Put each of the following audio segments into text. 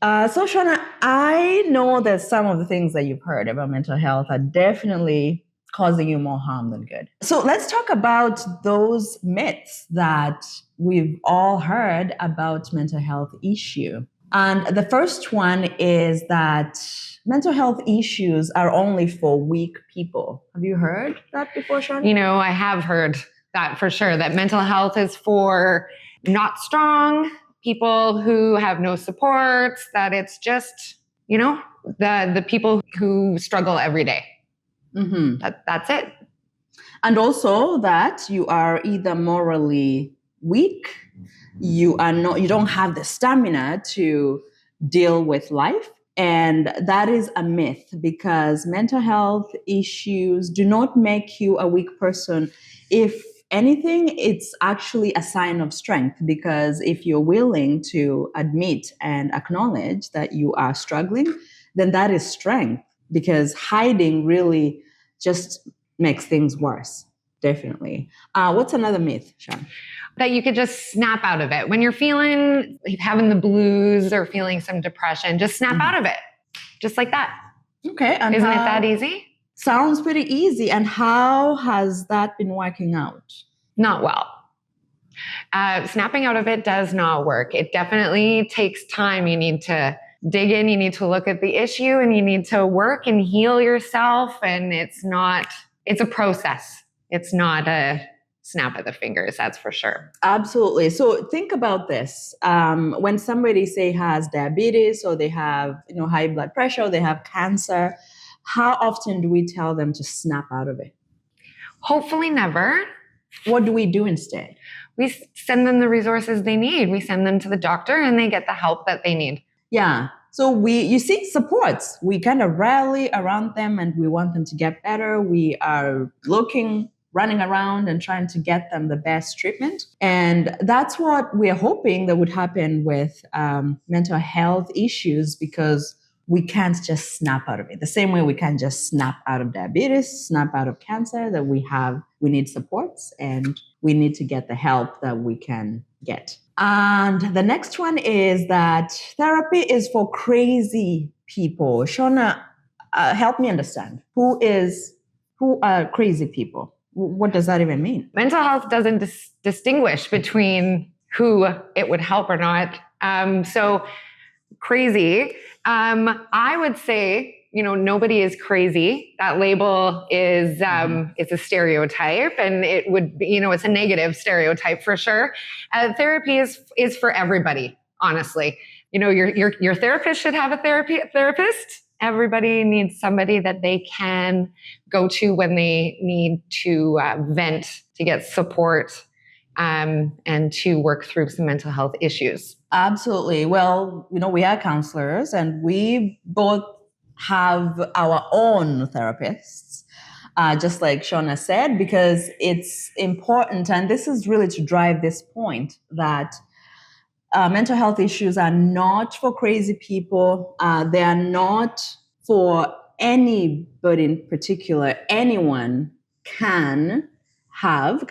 So Shauna, I know that some of the things that you've heard about mental health are definitely causing you more harm than good. So let's talk about those myths that we've all heard about mental health issue. And the first one is that mental health issues are only for weak people. Have you heard that before, Shauna? I have heard that for sure, that mental health is for not strong people who have no supports, that it's just, the people who struggle every day. Mm-hmm. That's it. And also that you are either morally weak, you don't have the stamina to deal with life. And that is a myth, because mental health issues do not make you a weak person. If anything, it's actually a sign of strength, because if you're willing to admit and acknowledge that you are struggling, then that is strength, because hiding really just makes things worse. Definitely. What's another myth, Sean? That you could just snap out of it. When you're feeling having the blues or feeling some depression, just snap out of it. Just like that. Okay. And isn't it that easy? Sounds pretty easy. And how has that been working out? Not well. Snapping out of it does not work. It definitely takes time. You need to dig in, you need to look at the issue, and you need to work and heal yourself. And it's a process. It's not a snap of the fingers, that's for sure. Absolutely. So think about this. When somebody, say, has diabetes, or they have high blood pressure, or they have cancer, how often do we tell them to snap out of it? Hopefully never. What do we do instead? We send them the resources they need. We send them to the doctor and they get the help that they need. Yeah. So you seek supports. We kind of rally around them and we want them to get better. We are running around and trying to get them the best treatment. And that's what we're hoping that would happen with mental health issues, because we can't just snap out of it. The same way we can't just snap out of diabetes, snap out of cancer, that we need supports and we need to get the help that we can get. And the next one is that therapy is for crazy people. Shauna, help me understand. Who are crazy people? What does that even mean? Mental health doesn't distinguish between who it would help or not. So crazy, I would say, nobody is crazy. That label is it's a stereotype, and it would be, it's a negative stereotype for sure. Therapy is for everybody, honestly. Your therapist should have a therapist. Everybody needs somebody that they can go to when they need to vent, to get support, and to work through some mental health issues. Absolutely. Well, we are counselors, and we both have our own therapists, just like Shauna said, because it's important. And this is really to drive this point that mental health issues are not for crazy people. They are not for anybody in particular. Anyone can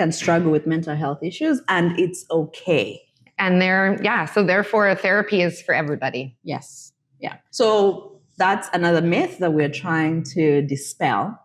struggle with mental health issues, and it's okay. And so therefore therapy is for everybody. Yes. Yeah. So that's another myth that we're trying to dispel.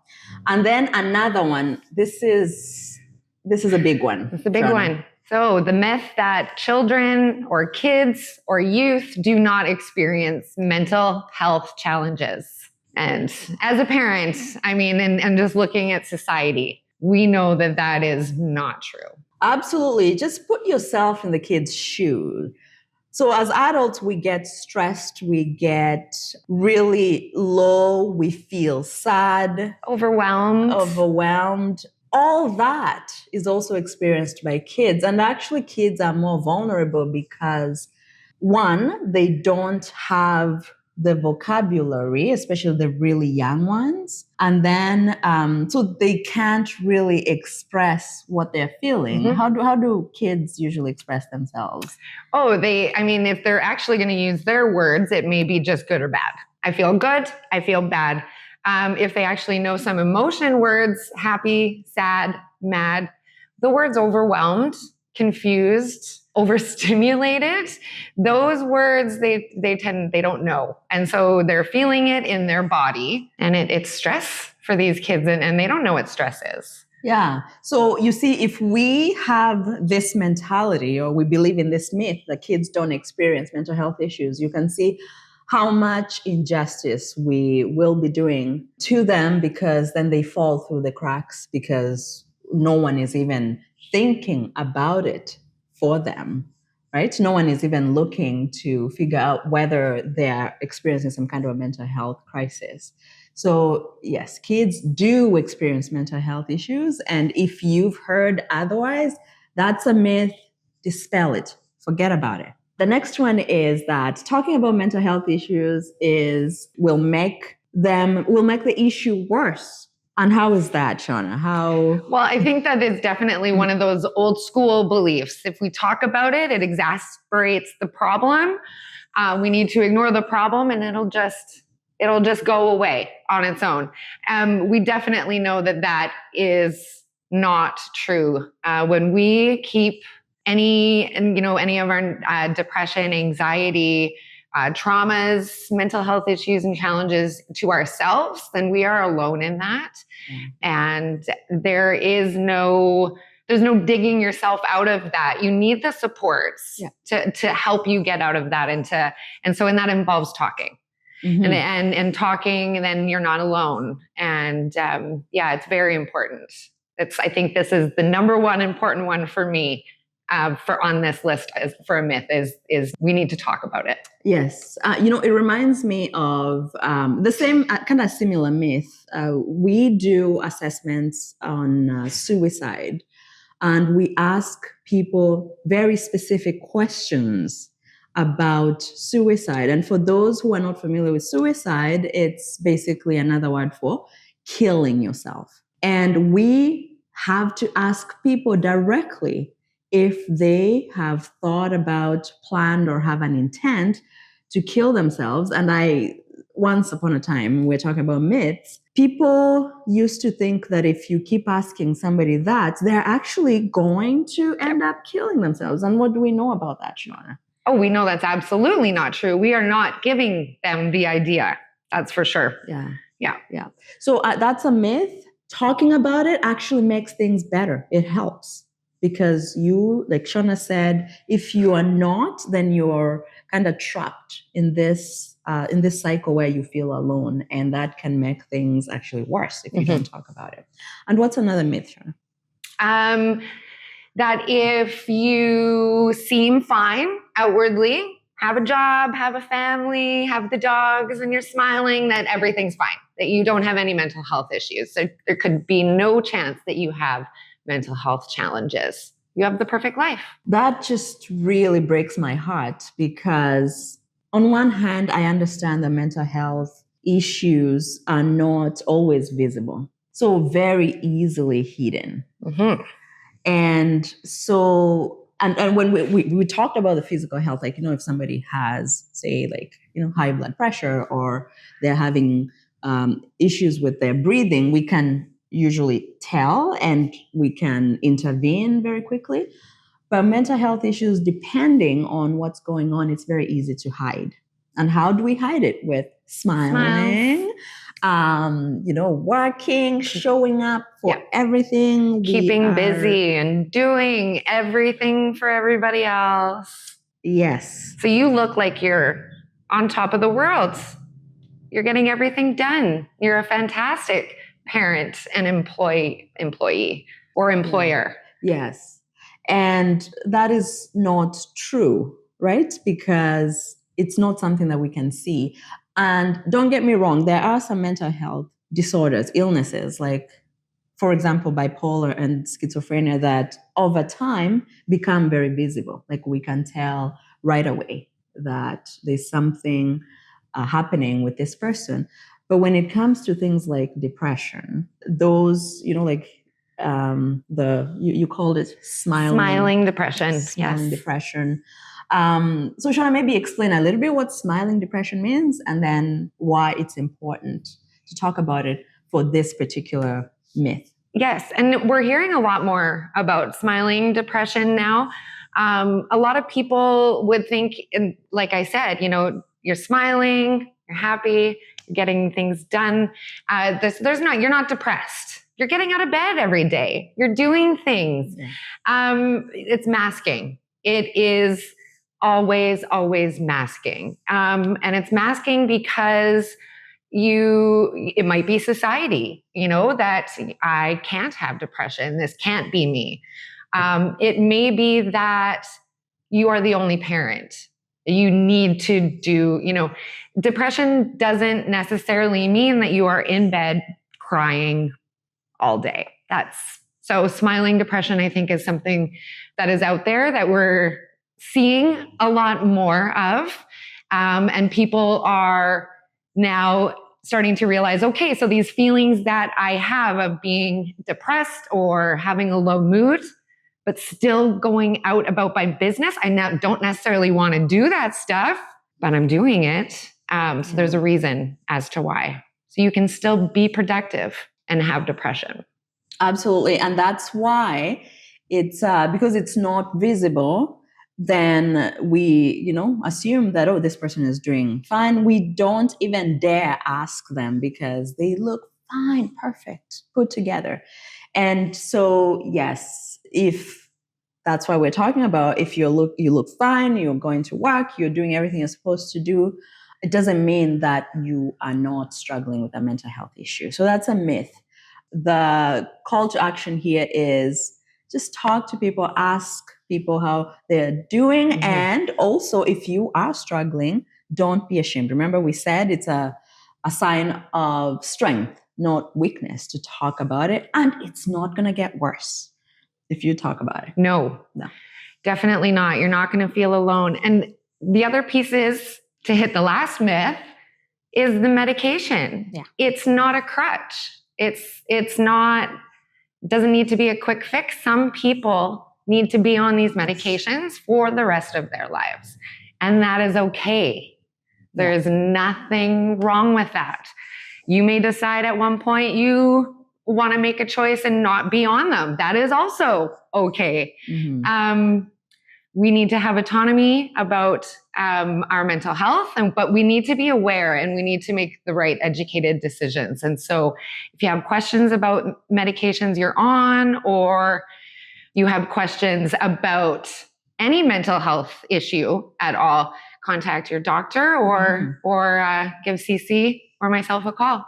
And then another one, this is a big one. It's a big one. So the myth that children or kids or youth do not experience mental health challenges. And as a parent, and just looking at society, we know that is not true. Absolutely. Just put yourself in the kid's shoes. So as adults, we get stressed, we get really low, we feel sad, overwhelmed. All that is also experienced by kids. And actually, kids are more vulnerable because, one, they don't have the vocabulary, especially the really young ones. And then, so they can't really express what they're feeling. Mm-hmm. How do kids usually express themselves? If they're actually going to use their words, it may be just good or bad. I feel good, I feel bad. If they actually know some emotion words, happy, sad, mad, the words overwhelmed, confused, overstimulated, those words they don't know. And so they're feeling it in their body, and it's stress for these kids, and they don't know what stress is. Yeah. So you see, if we have this mentality or we believe in this myth that kids don't experience mental health issues, you can see how much injustice we will be doing to them, because then they fall through the cracks because no one is even thinking about it for them, right? No one is even looking to figure out whether they're experiencing some kind of a mental health crisis. So yes, kids do experience mental health issues. And if you've heard otherwise, that's a myth. Dispel it. Forget about it. The next one is that talking about mental health issues will make the issue worse. And how is that, Shauna? How? Well, I think that is definitely one of those old school beliefs. If we talk about it, it exasperates the problem. We need to ignore the problem, and it'll just go away on its own. We definitely know that is not true. When we keep any of our depression, anxiety, traumas, mental health issues and challenges to ourselves, then we are alone in that. And there's no digging yourself out of that. You need the supports to help you get out of that. And so that involves talking. Mm-hmm. And talking, and then you're not alone. And it's very important. I think this is the number one important one for me. For on this list for a myth is we need to talk about it. Yes. It reminds me of the same kind of similar myth. We do assessments on suicide, and we ask people very specific questions about suicide. And for those who are not familiar with suicide, it's basically another word for killing yourself. And we have to ask people directly if they have thought about, planned, or have an intent to kill themselves. And once upon a time, we're talking about myths, people used to think that if you keep asking somebody that, they're actually going to end up killing themselves. And what do we know about that, Shauna? Oh, we know that's absolutely not true. We are not giving them the idea. That's for sure. Yeah. So that's a myth. Talking about it actually makes things better. It helps. Because you, like Shauna said, if you are not, then you're kind of trapped in this cycle where you feel alone, and that can make things actually worse if you don't talk about it. And what's another myth, Shauna? That if you seem fine outwardly, have a job, have a family, have the dogs, and you're smiling, that everything's fine, that you don't have any mental health issues. So there could be no chance that you have mental health challenges. You have the perfect life. That just really breaks my heart, because on one hand, I understand that mental health issues are not always visible, so very easily hidden. Mm-hmm. And so, and when we talked about the physical health, like, if somebody has, say, like, high blood pressure, or they're having issues with their breathing, we can usually tell and we can intervene very quickly. But mental health issues, depending on what's going on, it's very easy to hide. And how do we hide it? With smiling, working, showing up for everything. Keeping busy and doing everything for everybody else. Yes. So you look like you're on top of the world. You're getting everything done. You're a fantastic parent and employee or employer. Yes. And that is not true, right? Because it's not something that we can see. And don't get me wrong, there are some mental health disorders, illnesses, like, for example, bipolar and schizophrenia, that over time become very visible. Like, we can tell right away that there's something happening with this person. But when it comes to things like depression, those, you called it smiling depression. Smiling depression. So Shauna, maybe explain a little bit what smiling depression means, and then why it's important to talk about it for this particular myth. Yes, and we're hearing a lot more about smiling depression now. A lot of people would think, and like I said, you're smiling, you're happy, you're getting things done. You're not depressed. You're getting out of bed every day. You're doing things. It's masking. It is always, always masking. And it's masking because it might be society, that I can't have depression. This can't be me. It may be that you are the only parent. You need to depression doesn't necessarily mean that you are in bed crying all day. So smiling depression, I think, is something that is out there that we're seeing a lot more of. And people are now starting to realize, okay, so these feelings that I have of being depressed or having a low mood, but still going out about my business, I now don't necessarily want to do that stuff, but I'm doing it. So there's a reason as to why. So you can still be productive and have depression. Absolutely. And that's why it's because it's not visible, then we, assume that, this person is doing fine. We don't even dare ask them because they look fine, perfect, put together. And so, yes, if that's why we're talking about, if you look fine, you're going to work, you're doing everything you're supposed to do, it doesn't mean that you are not struggling with a mental health issue. So that's a myth. The call to action here is just talk to people, ask people how they're doing. Mm-hmm. And also, if you are struggling, don't be ashamed. Remember, we said it's a sign of strength, not weakness, to talk about it. And it's not going to get worse if you talk about it. No, definitely not. You're not going to feel alone. And the other piece is, to hit the last myth, is the medication. Yeah. It's not a crutch. It's not, doesn't need to be a quick fix. Some people need to be on these medications for the rest of their lives. And that is okay. There is nothing wrong with that. You may decide at one point you want to make a choice and not be on them. That is also okay. Mm-hmm. We need to have autonomy about our mental health, but we need to be aware and we need to make the right educated decisions. And so if you have questions about medications you're on, or you have questions about any mental health issue at all, contact your doctor or give CC or myself a call.